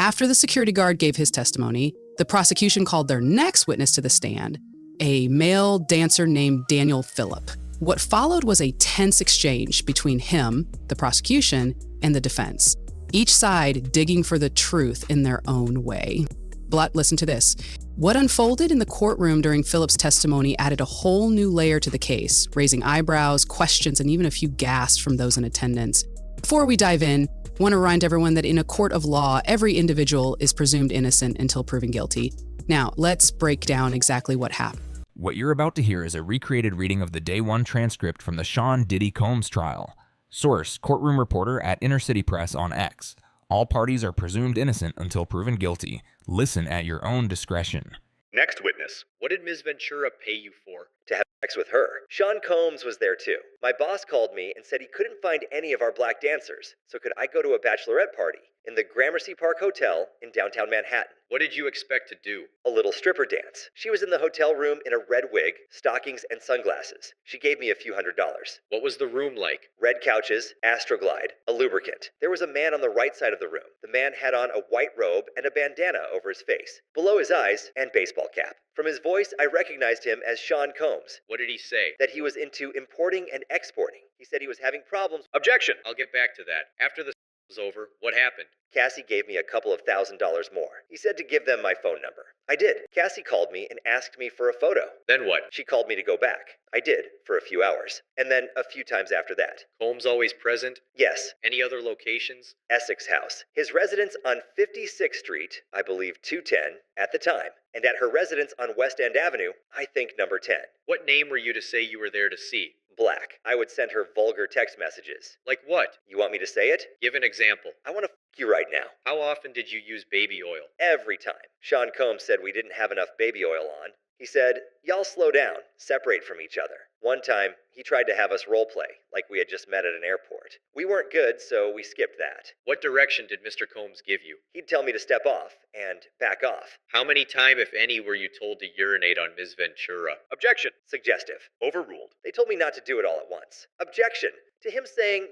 After the security guard gave his testimony, the prosecution called their next witness to the stand, a male dancer named Daniel Phillip. What followed was a tense exchange between him, the prosecution, and the defense, each side digging for the truth in their own way. But listen to this. What unfolded in the courtroom during Phillip's testimony added a whole new layer to the case, raising eyebrows, questions, and even a few gasps from those in attendance. Before we dive in, I want to remind everyone that in a court of law, every individual is presumed innocent until proven guilty. Now, let's break down exactly what happened. What you're about to hear is a recreated reading of the Day 1 transcript from the Sean Diddy Combs trial. Source, courtroom reporter at Inner City Press on X. All parties are presumed innocent until proven guilty. Listen at your own discretion. Next witness. What did Ms. Ventura pay you for? To have sex with her. Sean Combs was there too. My boss called me and said he couldn't find any of our black dancers, so could I go to a bachelorette party in the Gramercy Park Hotel in downtown Manhattan. What did you expect to do? A little stripper dance. She was in the hotel room in a red wig, stockings, and sunglasses. She gave me a few $100s. What was the room like? Red couches, Astroglide, a lubricant. There was a man on the right side of the room. The man had on a white robe and a bandana over his face, below his eyes, and baseball cap. From his voice, I recognized him as Sean Combs. What did he say? That he was into importing and exporting. He said he was having problems. Objection! I'll get back to that. After the was over, what happened? Cassie gave me a couple of $1,000s more. He said to give them my phone number. I did. Cassie called me and asked me for a photo. Then what? She called me to go back. I did, for a few hours. And then a few times after that. Combs always present? Yes. Any other locations? Essex House. His residence on 56th Street, I believe 210, at the time. And at her residence on West End Avenue, I think number 10. What name were you to say you were there to see? Black. I would send her vulgar text messages. Like what? You want me to say it? Give an example. I want to you right now. How often did you use baby oil? Every time. Sean Combs said we didn't have enough baby oil on. He said, y'all slow down, separate from each other. One time, he tried to have us role play, like we had just met at an airport. We weren't good, so we skipped that. What direction did Mr. Combs give you? He'd tell me to step off and back off. How many times, if any, were you told to urinate on Ms. Ventura? Objection. Suggestive. Overruled. They told me not to do it all at once. Objection. To him saying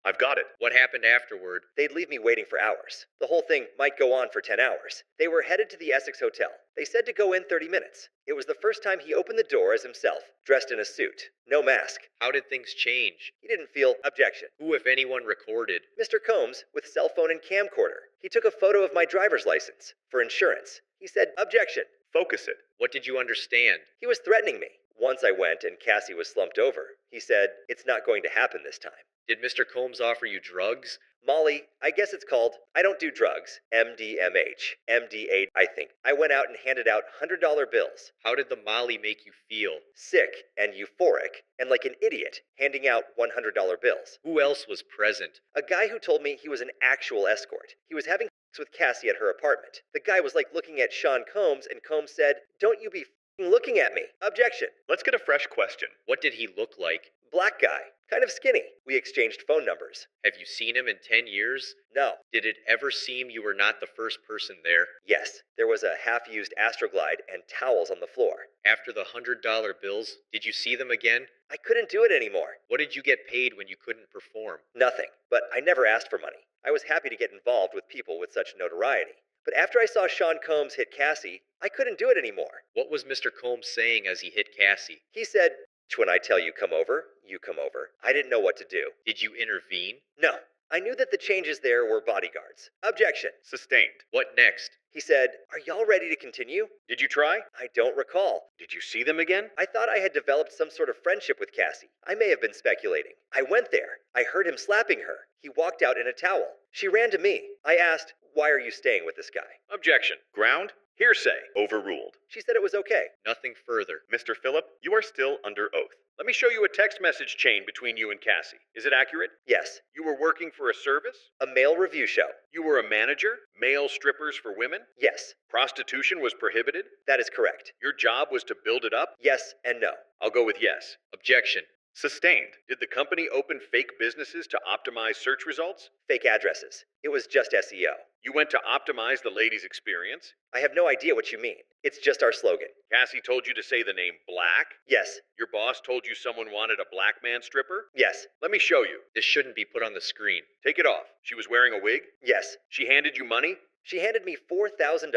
I've got it. What happened afterward? They'd leave me waiting for hours. The whole thing might go on for 10 hours. They were headed to the Essex Hotel. They said to go in 30 minutes. It was the first time he opened the door as himself, dressed in a suit. No mask. How did things change? He didn't feel objection. Who, if anyone, recorded? Mr. Combs, with cell phone and camcorder. He took a photo of my driver's license, for insurance. He said, objection. Focus it. What did you understand? He was threatening me. Once I went and Cassie was slumped over. He said, it's not going to happen this time. Did Mr. Combs offer you drugs? Molly, I guess it's called, I don't do drugs, MDMH, MD8, I think. I went out and handed out $100 bills. How did the Molly make you feel? Sick and euphoric and like an idiot, handing out $100 bills. Who else was present? A guy who told me he was an actual escort. He was having sex with Cassie at her apartment. The guy was like looking at Sean Combs and Combs said, don't you be looking at me. Objection. Let's get a fresh question. What did he look like? Black guy. Kind of skinny. We exchanged phone numbers. Have you seen him in 10 years? No. Did it ever seem you were not the first person there? Yes. There was a half-used Astroglide and towels on the floor. After the $100 bills, did you see them again? I couldn't do it anymore. What did you get paid when you couldn't perform? Nothing. But I never asked for money. I was happy to get involved with people with such notoriety. But after I saw Sean Combs hit Cassie, I couldn't do it anymore. What was Mr. Combs saying as he hit Cassie? He said, when I tell you come over, you come over. I didn't know what to do. Did you intervene? No. I knew that the changes there were bodyguards. Objection. Sustained. What next? He said, are y'all ready to continue? Did you try? I don't recall. Did you see them again? I thought I had developed some sort of friendship with Cassie. I may have been speculating. I went there. I heard him slapping her. He walked out in a towel. She ran to me. I asked, why are you staying with this guy? Objection. Ground? Hearsay. Overruled. She said it was okay. Nothing further. Mr. Phillip, you are still under oath. Let me show you a text message chain between you and Cassie. Is it accurate? Yes. You were working for a service? A male review show. You were a manager? Male strippers for women? Yes. Prostitution was prohibited? That is correct. Your job was to build it up? Yes and no. I'll go with yes. Objection. Sustained. Did the company open fake businesses to optimize search results? Fake addresses. It was just SEO. You went to optimize the lady's experience? I have no idea what you mean. It's just our slogan. Cassie told you to say the name Black? Yes. Your boss told you someone wanted a black man stripper? Yes. Let me show you. This shouldn't be put on the screen. Take it off. She was wearing a wig? Yes. She handed you money? She handed me $4,000.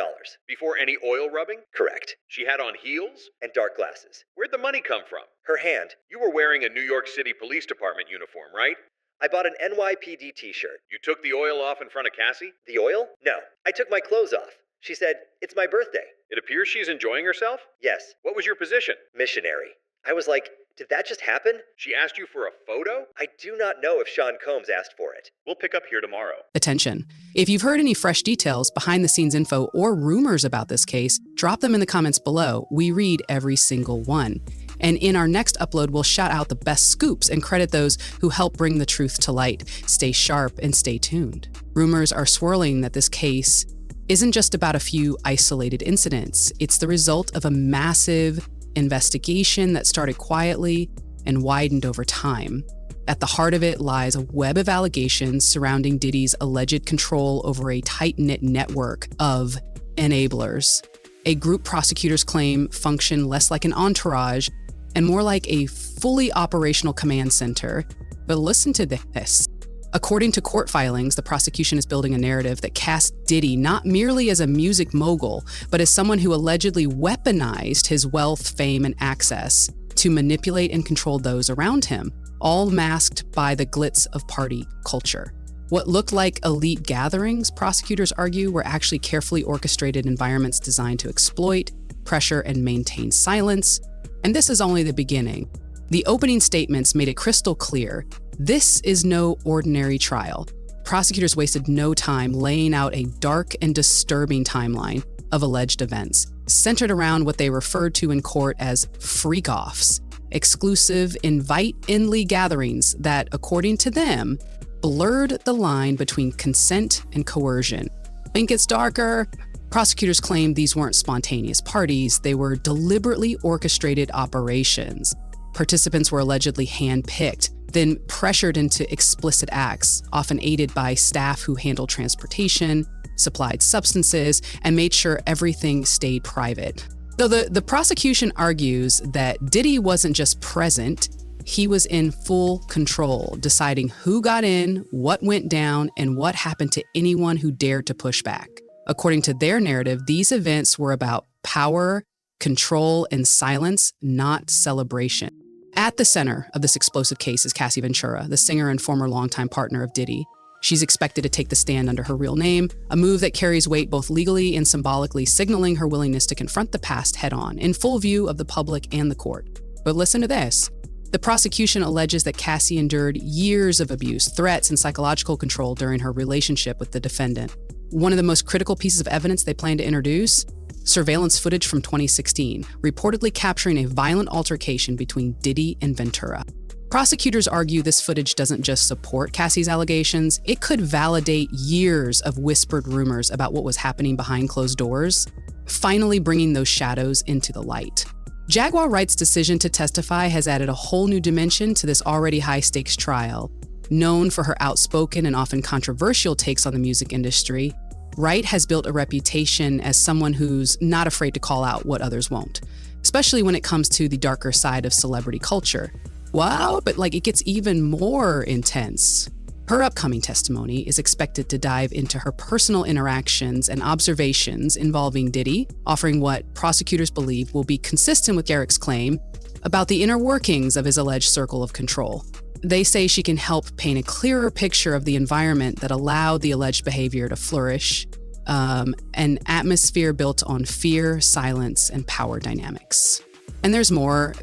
Before any oil rubbing? Correct. She had on heels? And dark glasses. Where'd the money come from? Her hand. You were wearing a New York City Police Department uniform, right? I bought an NYPD t-shirt. You took the oil off in front of Cassie? The oil? No. I took my clothes off. She said, "It's my birthday." It appears she's enjoying herself? Yes. What was your position? Missionary. I was like, did that just happen? She asked you for a photo? I do not know if Sean Combs asked for it. We'll pick up here tomorrow. Attention. If you've heard any fresh details, behind-the-scenes info, or rumors about this case, drop them in the comments below. We read every single one. And in our next upload, we'll shout out the best scoops and credit those who help bring the truth to light. Stay sharp and stay tuned. Rumors are swirling that this case isn't just about a few isolated incidents. It's the result of a massive investigation that started quietly and widened over time. At the heart of it lies a web of allegations surrounding Diddy's alleged control over a tight-knit network of enablers, a group prosecutors claim function less like an entourage and more like a fully operational command center. But listen to this. According to court filings, the prosecution is building a narrative that casts Diddy not merely as a music mogul, but as someone who allegedly weaponized his wealth, fame, and access to manipulate and control those around him, all masked by the glitz of party culture. What looked like elite gatherings, prosecutors argue, were actually carefully orchestrated environments designed to exploit, pressure, and maintain silence. And this is only the beginning. The opening statements made it crystal clear. This is no ordinary trial. Prosecutors wasted no time laying out a dark and disturbing timeline of alleged events, centered around what they referred to in court as freak-offs, exclusive invite-only gatherings that, according to them, blurred the line between consent and coercion. Think it's darker? Prosecutors claimed these weren't spontaneous parties, they were deliberately orchestrated operations. Participants were allegedly hand-picked, then pressured into explicit acts, often aided by staff who handled transportation, supplied substances, and made sure everything stayed private. Though the prosecution argues that Diddy wasn't just present, he was in full control, deciding who got in, what went down, and what happened to anyone who dared to push back. According to their narrative, these events were about power, control, and silence, not celebration. At the center of this explosive case is Cassie Ventura, the singer and former longtime partner of Diddy. She's expected to take the stand under her real name, a move that carries weight both legally and symbolically, signaling her willingness to confront the past head-on, in full view of the public and the court. But listen to this. The prosecution alleges that Cassie endured years of abuse, threats, and psychological control during her relationship with the defendant. One of the most critical pieces of evidence they plan to introduce? Surveillance footage from 2016, reportedly capturing a violent altercation between Diddy and Ventura. Prosecutors argue this footage doesn't just support Cassie's allegations, it could validate years of whispered rumors about what was happening behind closed doors, finally bringing those shadows into the light. Jaguar Wright's decision to testify has added a whole new dimension to this already high-stakes trial. Known for her outspoken and often controversial takes on the music industry, Wright has built a reputation as someone who's not afraid to call out what others won't, especially when it comes to the darker side of celebrity culture. Wow, but it gets even more intense. Her upcoming testimony is expected to dive into her personal interactions and observations involving Diddy, offering what prosecutors believe will be consistent with Garrick's claim about the inner workings of his alleged circle of control. They say she can help paint a clearer picture of the environment that allowed the alleged behavior to flourish, an atmosphere built on fear, silence, and power dynamics. And there's more.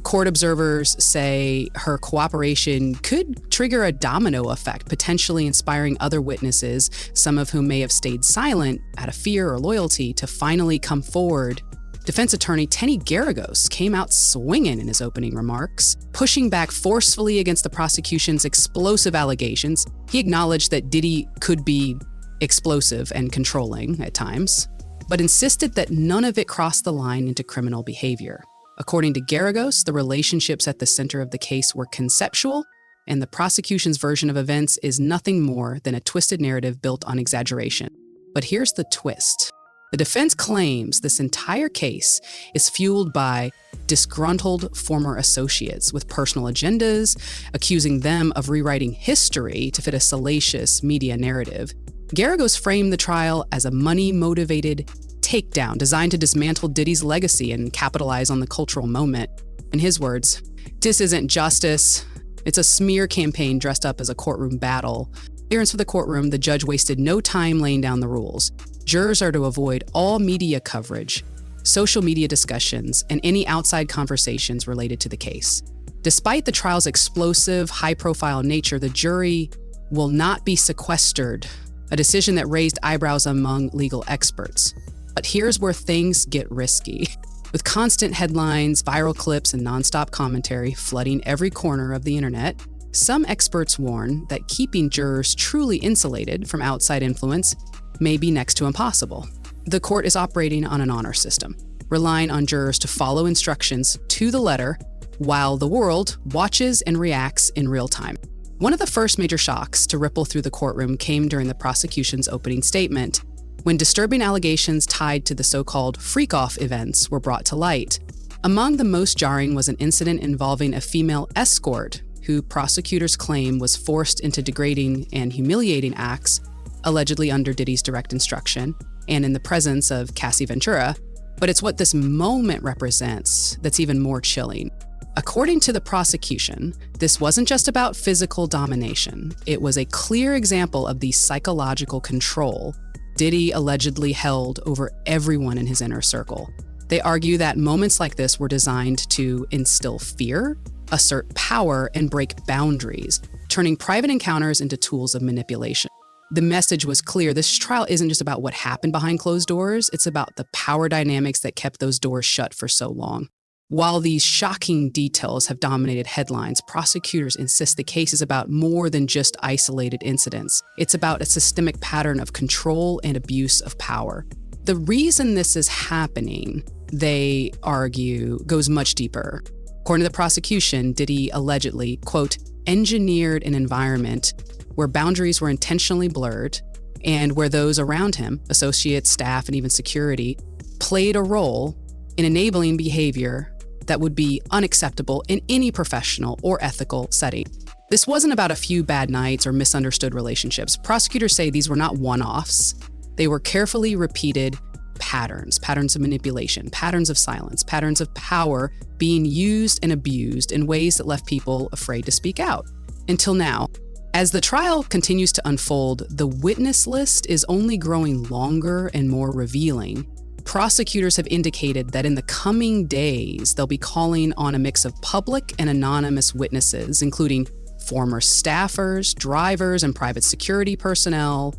Court observers say her cooperation could trigger a domino effect, potentially inspiring other witnesses, some of whom may have stayed silent out of fear or loyalty, to finally come forward. Defense attorney Tenny Garagos came out swinging in his opening remarks, pushing back forcefully against the prosecution's explosive allegations. He acknowledged that Diddy could be explosive and controlling at times, but insisted that none of it crossed the line into criminal behavior. According to Garagos, the relationships at the center of the case were conceptual, and the prosecution's version of events is nothing more than a twisted narrative built on exaggeration. But here's the twist. The defense claims this entire case is fueled by disgruntled former associates with personal agendas, accusing them of rewriting history to fit a salacious media narrative. Garagos framed the trial as a money-motivated takedown designed to dismantle Diddy's legacy and capitalize on the cultural moment. In his words, "This isn't justice. It's a smear campaign dressed up as a courtroom battle." Appearance for the courtroom, the judge wasted no time laying down the rules. Jurors are to avoid all media coverage, social media discussions, and any outside conversations related to the case. Despite the trial's explosive, high-profile nature, the jury will not be sequestered, a decision that raised eyebrows among legal experts. But here's where things get risky. With constant headlines, viral clips, and nonstop commentary flooding every corner of the internet, some experts warn that keeping jurors truly insulated from outside influence may be next to impossible. The court is operating on an honor system, relying on jurors to follow instructions to the letter while the world watches and reacts in real time. One of the first major shocks to ripple through the courtroom came during the prosecution's opening statement, when disturbing allegations tied to the so-called freak-off events were brought to light. Among the most jarring was an incident involving a female escort who prosecutors claim was forced into degrading and humiliating acts, allegedly under Diddy's direct instruction and in the presence of Cassie Ventura. But it's what this moment represents that's even more chilling. According to the prosecution, this wasn't just about physical domination. It was a clear example of the psychological control Diddy allegedly held over everyone in his inner circle. They argue that moments like this were designed to instill fear, assert power, and break boundaries, turning private encounters into tools of manipulation. The message was clear. This trial isn't just about what happened behind closed doors. It's about the power dynamics that kept those doors shut for so long. While these shocking details have dominated headlines, prosecutors insist the case is about more than just isolated incidents. It's about a systemic pattern of control and abuse of power. The reason this is happening, they argue, goes much deeper. According to the prosecution, Diddy allegedly, quote, engineered an environment where boundaries were intentionally blurred and where those around him, associates, staff, and even security, played a role in enabling behavior that would be unacceptable in any professional or ethical setting. This wasn't about a few bad nights or misunderstood relationships. Prosecutors say these were not one-offs. They were carefully repeated patterns of manipulation, patterns of silence, patterns of power being used and abused in ways that left people afraid to speak out. Until now, as the trial continues to unfold, the witness list is only growing longer and more revealing. Prosecutors have indicated that in the coming days, they'll be calling on a mix of public and anonymous witnesses, including former staffers, drivers, and private security personnel,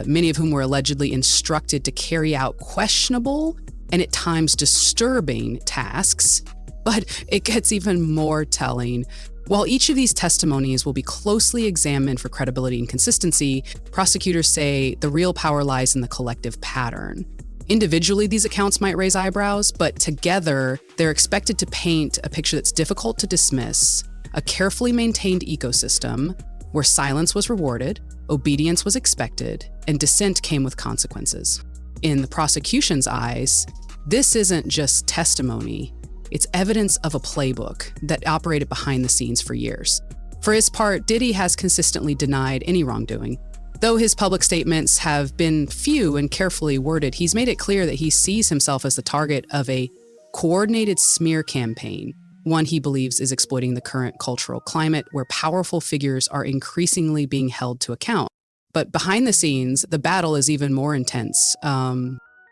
many of whom were allegedly instructed to carry out questionable and at times disturbing tasks. But it gets even more telling. While each of these testimonies will be closely examined for credibility and consistency, prosecutors say the real power lies in the collective pattern. Individually, these accounts might raise eyebrows, but together, they're expected to paint a picture that's difficult to dismiss, a carefully maintained ecosystem where silence was rewarded, obedience was expected, and dissent came with consequences. In the prosecution's eyes, this isn't just testimony, it's evidence of a playbook that operated behind the scenes for years. For his part, Diddy has consistently denied any wrongdoing. Though his public statements have been few and carefully worded, he's made it clear that he sees himself as the target of a coordinated smear campaign, one he believes is exploiting the current cultural climate where powerful figures are increasingly being held to account. But behind the scenes, the battle is even more intense.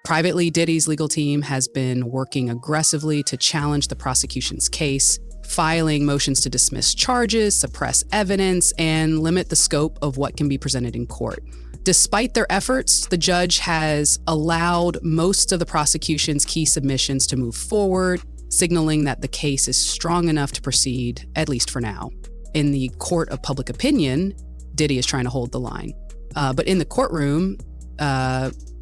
Privately, Diddy's legal team has been working aggressively to challenge the prosecution's case, filing motions to dismiss charges, suppress evidence, and limit the scope of what can be presented in court. Despite their efforts, the judge has allowed most of the prosecution's key submissions to move forward, signaling that the case is strong enough to proceed, at least for now. In the court of public opinion, Diddy is trying to hold the line. But in the courtroom,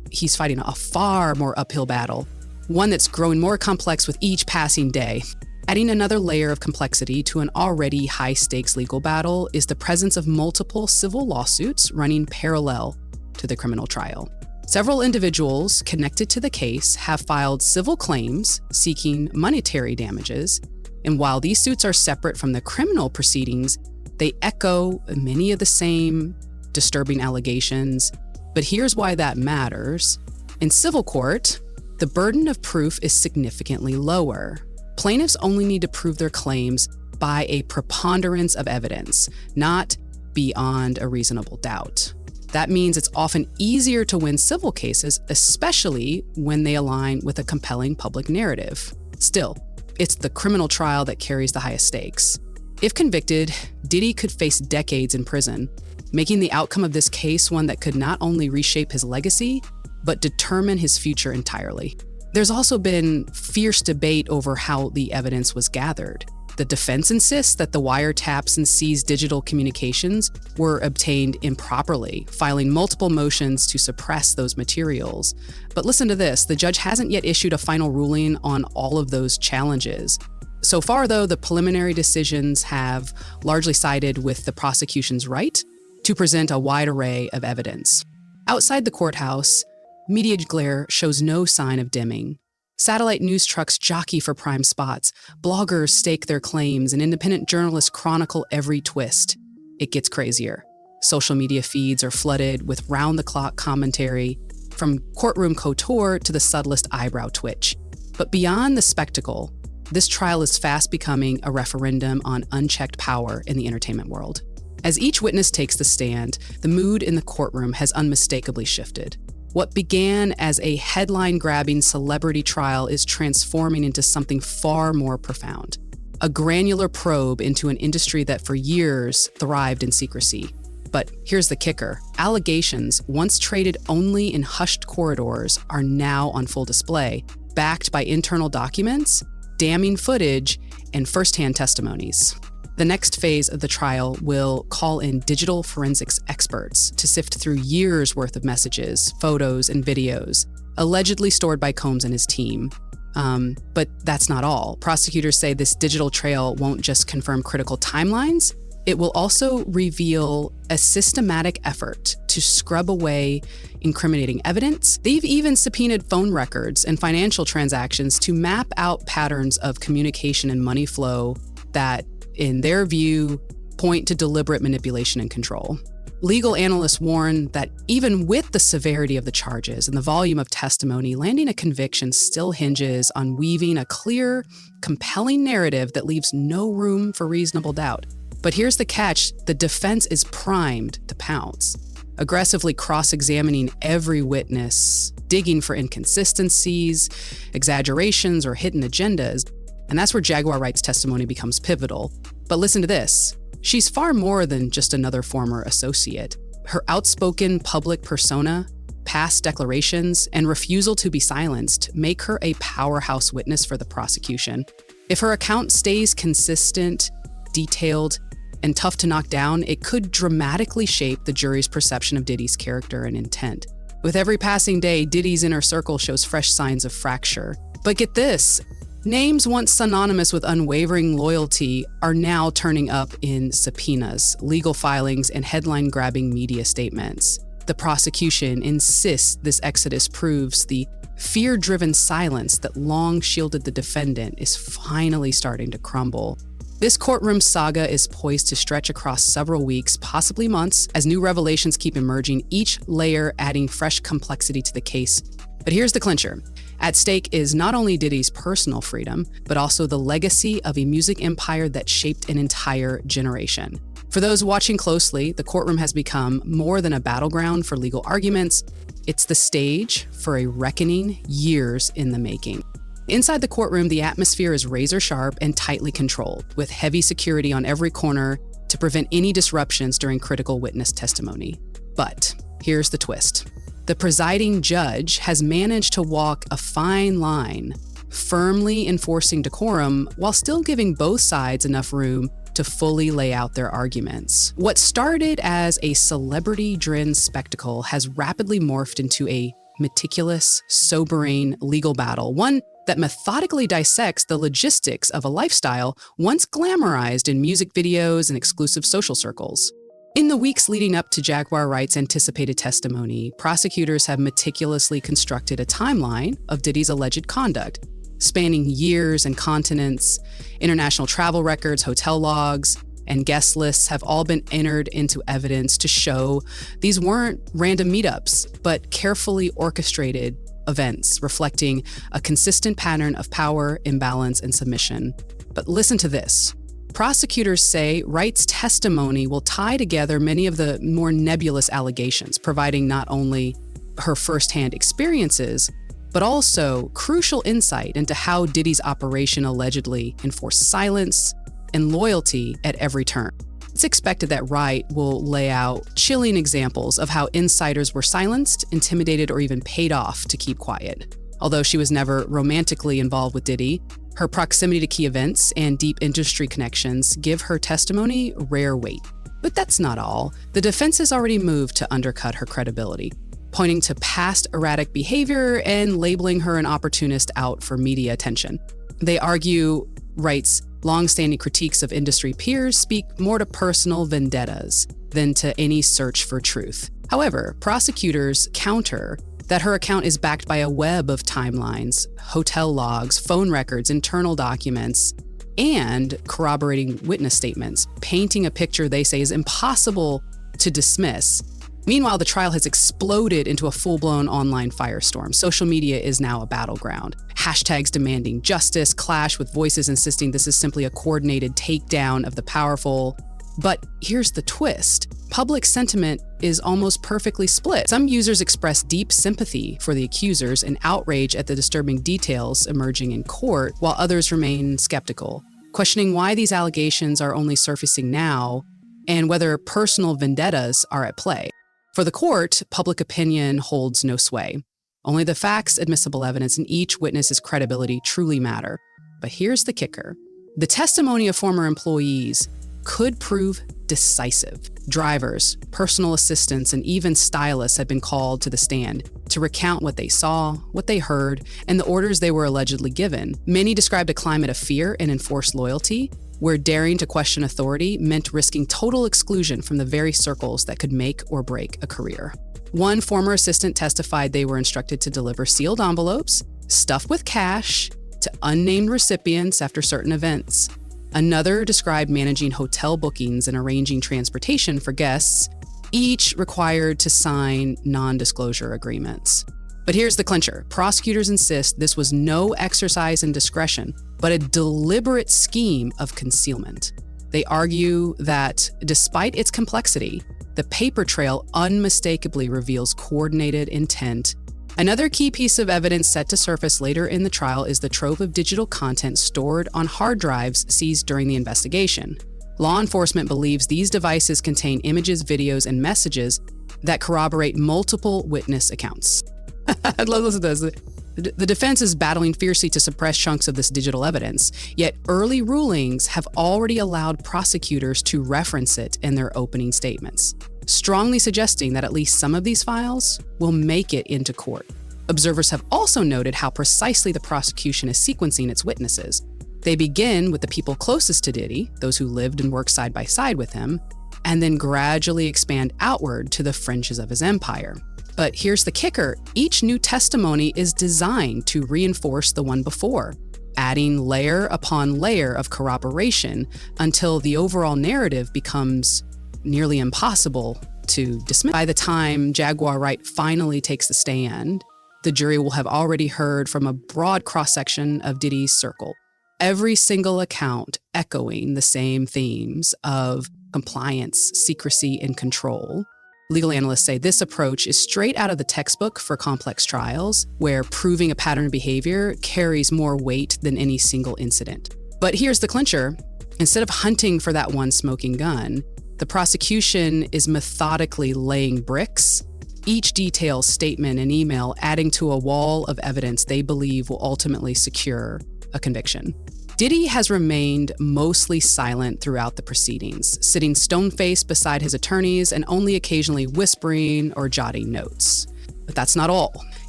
he's fighting a far more uphill battle, one that's growing more complex with each passing day. Adding another layer of complexity to an already high-stakes legal battle is the presence of multiple civil lawsuits running parallel to the criminal trial. Several individuals connected to the case have filed civil claims seeking monetary damages, and while these suits are separate from the criminal proceedings, they echo many of the same disturbing allegations But here's why that matters. In civil court, the burden of proof is significantly lower. Plaintiffs only need to prove their claims by a preponderance of evidence, not beyond a reasonable doubt. That means it's often easier to win civil cases, especially when they align with a compelling public narrative. Still, it's the criminal trial that carries the highest stakes. If convicted, Diddy could face decades in prison, making the outcome of this case one that could not only reshape his legacy, but determine his future entirely. There's also been fierce debate over how the evidence was gathered. The defense insists that the wiretaps and seized digital communications were obtained improperly, filing multiple motions to suppress those materials. But listen to this, the judge hasn't yet issued a final ruling on all of those challenges. So far, though, the preliminary decisions have largely sided with the prosecution's right to present a wide array of evidence. Outside the courthouse, media glare shows no sign of dimming. Satellite news trucks jockey for prime spots, bloggers stake their claims, and independent journalists chronicle every twist. It gets crazier. Social media feeds are flooded with round-the-clock commentary, from courtroom couture to the subtlest eyebrow twitch. But beyond the spectacle, this trial is fast becoming a referendum on unchecked power in the entertainment world. As each witness takes the stand, the mood in the courtroom has unmistakably shifted. What began as a headline-grabbing celebrity trial is transforming into something far more profound. A granular probe into an industry that for years thrived in secrecy. But here's the kicker. Allegations, once traded only in hushed corridors, are now on full display, backed by internal documents, damning footage, and firsthand testimonies. The next phase of the trial will call in digital forensics experts to sift through years' worth of messages, photos, and videos, allegedly stored by Combs and his team. But that's not all. Prosecutors say this digital trail won't just confirm critical timelines, it will also reveal a systematic effort to scrub away incriminating evidence. They've even subpoenaed phone records and financial transactions to map out patterns of communication and money flow that, in their view, point to deliberate manipulation and control. Legal analysts warn that even with the severity of the charges and the volume of testimony, landing a conviction still hinges on weaving a clear, compelling narrative that leaves no room for reasonable doubt. But here's the catch, the defense is primed to pounce, aggressively cross-examining every witness, digging for inconsistencies, exaggerations, or hidden agendas. And that's where Jaguar Wright's testimony becomes pivotal. But listen to this. She's far more than just another former associate. Her outspoken public persona, past declarations, and refusal to be silenced make her a powerhouse witness for the prosecution. If her account stays consistent, detailed, and tough to knock down, it could dramatically shape the jury's perception of Diddy's character and intent. With every passing day, Diddy's inner circle shows fresh signs of fracture. But get this, names once synonymous with unwavering loyalty are now turning up in subpoenas, legal filings, and headline-grabbing media statements. The prosecution insists this exodus proves the fear-driven silence that long shielded the defendant is finally starting to crumble. This courtroom saga is poised to stretch across several weeks, possibly months, as new revelations keep emerging, each layer adding fresh complexity to the case. But here's the clincher. At stake is not only Diddy's personal freedom, but also the legacy of a music empire that shaped an entire generation. For those watching closely, the courtroom has become more than a battleground for legal arguments. It's the stage for a reckoning years in the making. Inside the courtroom, the atmosphere is razor sharp and tightly controlled, with heavy security on every corner to prevent any disruptions during critical witness testimony. But here's the twist. The presiding judge has managed to walk a fine line, firmly enforcing decorum while still giving both sides enough room to fully lay out their arguments. What started as a celebrity-driven spectacle has rapidly morphed into a meticulous, sobering legal battle, one that methodically dissects the logistics of a lifestyle once glamorized in music videos and exclusive social circles. In the weeks leading up to Jaguar Wright's anticipated testimony, prosecutors have meticulously constructed a timeline of Diddy's alleged conduct, spanning years and continents, international travel records, hotel logs, and guest lists have all been entered into evidence to show these weren't random meetups, but carefully orchestrated events reflecting a consistent pattern of power, imbalance, and submission. But listen to this. Prosecutors say Wright's testimony will tie together many of the more nebulous allegations, providing not only her firsthand experiences, but also crucial insight into how Diddy's operation allegedly enforced silence and loyalty at every turn. It's expected that Wright will lay out chilling examples of how insiders were silenced, intimidated, or even paid off to keep quiet. Although she was never romantically involved with Diddy, her proximity to key events and deep industry connections give her testimony rare weight. But that's not all. The defense has already moved to undercut her credibility, pointing to past erratic behavior and labeling her an opportunist out for media attention. They argue Wright's long-standing critiques of industry peers speak more to personal vendettas than to any search for truth. However, prosecutors counter that her account is backed by a web of timelines, hotel logs, phone records, internal documents, and corroborating witness statements, painting a picture they say is impossible to dismiss. Meanwhile, the trial has exploded into a full-blown online firestorm. Social media is now a battleground. Hashtags demanding justice clash with voices insisting this is simply a coordinated takedown of the powerful. But here's the twist. Public sentiment is almost perfectly split. Some users express deep sympathy for the accusers and outrage at the disturbing details emerging in court, while others remain skeptical, questioning why these allegations are only surfacing now and whether personal vendettas are at play. For the court, public opinion holds no sway. Only the facts, admissible evidence, and each witness's credibility truly matter. But here's the kicker. The testimony of former employees could prove decisive. Drivers, personal assistants, and even stylists had been called to the stand to recount what they saw, what they heard, and the orders they were allegedly given. Many described a climate of fear and enforced loyalty, where daring to question authority meant risking total exclusion from the very circles that could make or break a career. One former assistant testified they were instructed to deliver sealed envelopes, stuffed with cash, to unnamed recipients after certain events. Another described managing hotel bookings and arranging transportation for guests, each required to sign non-disclosure agreements. But here's the clincher. Prosecutors insist this was no exercise in discretion, but a deliberate scheme of concealment. They argue that despite its complexity, the paper trail unmistakably reveals coordinated intent. Another key piece of evidence set to surface later in the trial is the trove of digital content stored on hard drives seized during the investigation. Law enforcement believes these devices contain images, videos, and messages that corroborate multiple witness accounts. I'd love to listen to this. The defense is battling fiercely to suppress chunks of this digital evidence, yet early rulings have already allowed prosecutors to reference it in their opening statements, strongly suggesting that at least some of these files will make it into court. Observers have also noted how precisely the prosecution is sequencing its witnesses. They begin with the people closest to Diddy, those who lived and worked side by side with him, and then gradually expand outward to the fringes of his empire. But here's the kicker. Each new testimony is designed to reinforce the one before, adding layer upon layer of corroboration until the overall narrative becomes nearly impossible to dismiss. By the time Jaguar Wright finally takes the stand, the jury will have already heard from a broad cross-section of Diddy's circle, every single account echoing the same themes of compliance, secrecy, and control. Legal analysts say this approach is straight out of the textbook for complex trials, where proving a pattern of behavior carries more weight than any single incident. But here's the clincher. Instead of hunting for that one smoking gun, the prosecution is methodically laying bricks, each detail, statement, and email adding to a wall of evidence they believe will ultimately secure a conviction. Diddy has remained mostly silent throughout the proceedings, sitting stone-faced beside his attorneys and only occasionally whispering or jotting notes. But that's not all.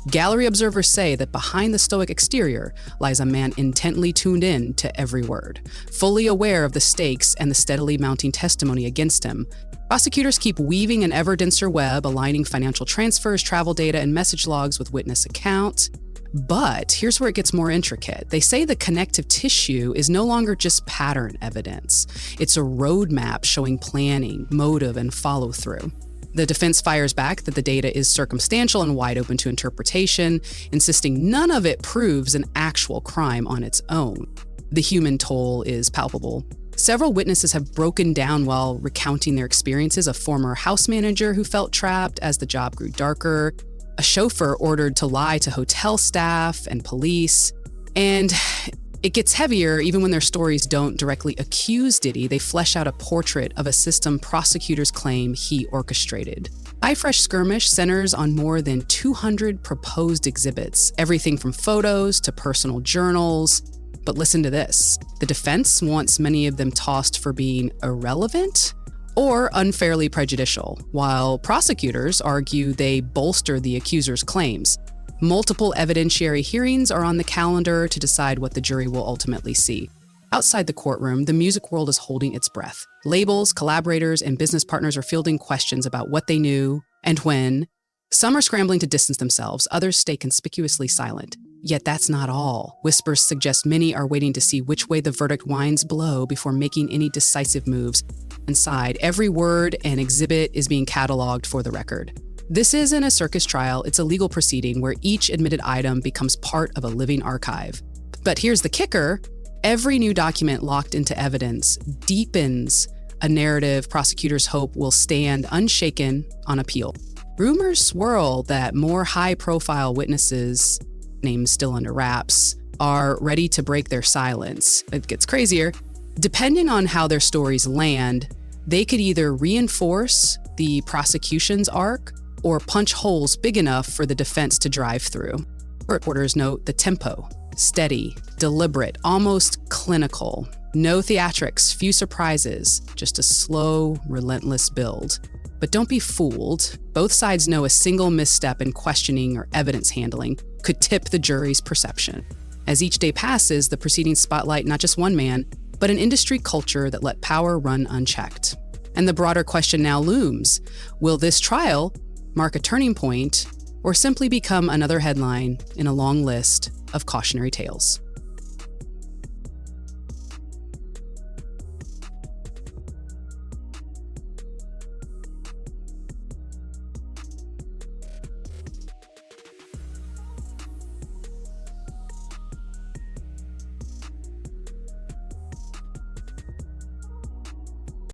Gallery observers say that behind the stoic exterior lies a man intently tuned in to every word, fully aware of the stakes and the steadily mounting testimony against him. Prosecutors keep weaving an ever denser web, aligning financial transfers, travel data, and message logs with witness accounts. But here's where it gets more intricate. They say the connective tissue is no longer just pattern evidence. It's a roadmap showing planning, motive, and follow-through. The defense fires back that the data is circumstantial and wide open to interpretation, insisting none of it proves an actual crime on its own. The human toll is palpable. Several witnesses have broken down while recounting their experiences: a former house manager who felt trapped as the job grew darker, a chauffeur ordered to lie to hotel staff and police. And it gets heavier even when their stories don't directly accuse Diddy. They flesh out a portrait of a system prosecutors claim he orchestrated. iFresh Skirmish centers on more than 200 proposed exhibits, everything from photos to personal journals. But listen to this. The defense wants many of them tossed for being irrelevant or unfairly prejudicial, while prosecutors argue they bolster the accuser's claims. Multiple evidentiary hearings are on the calendar to decide what the jury will ultimately see. Outside the courtroom, the music world is holding its breath. Labels, collaborators, and business partners are fielding questions about what they knew and when. Some are scrambling to distance themselves, others stay conspicuously silent. Yet that's not all. Whispers suggest many are waiting to see which way the verdict winds blow before making any decisive moves. Inside, every word and exhibit is being cataloged for the record. This isn't a circus trial, it's a legal proceeding where each admitted item becomes part of a living archive. But here's the kicker: every new document locked into evidence deepens a narrative prosecutors hope will stand unshaken on appeal. Rumors swirl that more high-profile witnesses, names still under wraps, are ready to break their silence. It gets crazier. Depending on how their stories land, they could either reinforce the prosecution's arc or punch holes big enough for the defense to drive through. Reporters note the tempo: steady, deliberate, almost clinical. No theatrics, few surprises, just a slow, relentless build. But don't be fooled. Both sides know a single misstep in questioning or evidence handling could tip the jury's perception. As each day passes, the proceedings spotlight not just one man, but an industry culture that let power run unchecked. And the broader question now looms: will this trial mark a turning point or simply become another headline in a long list of cautionary tales?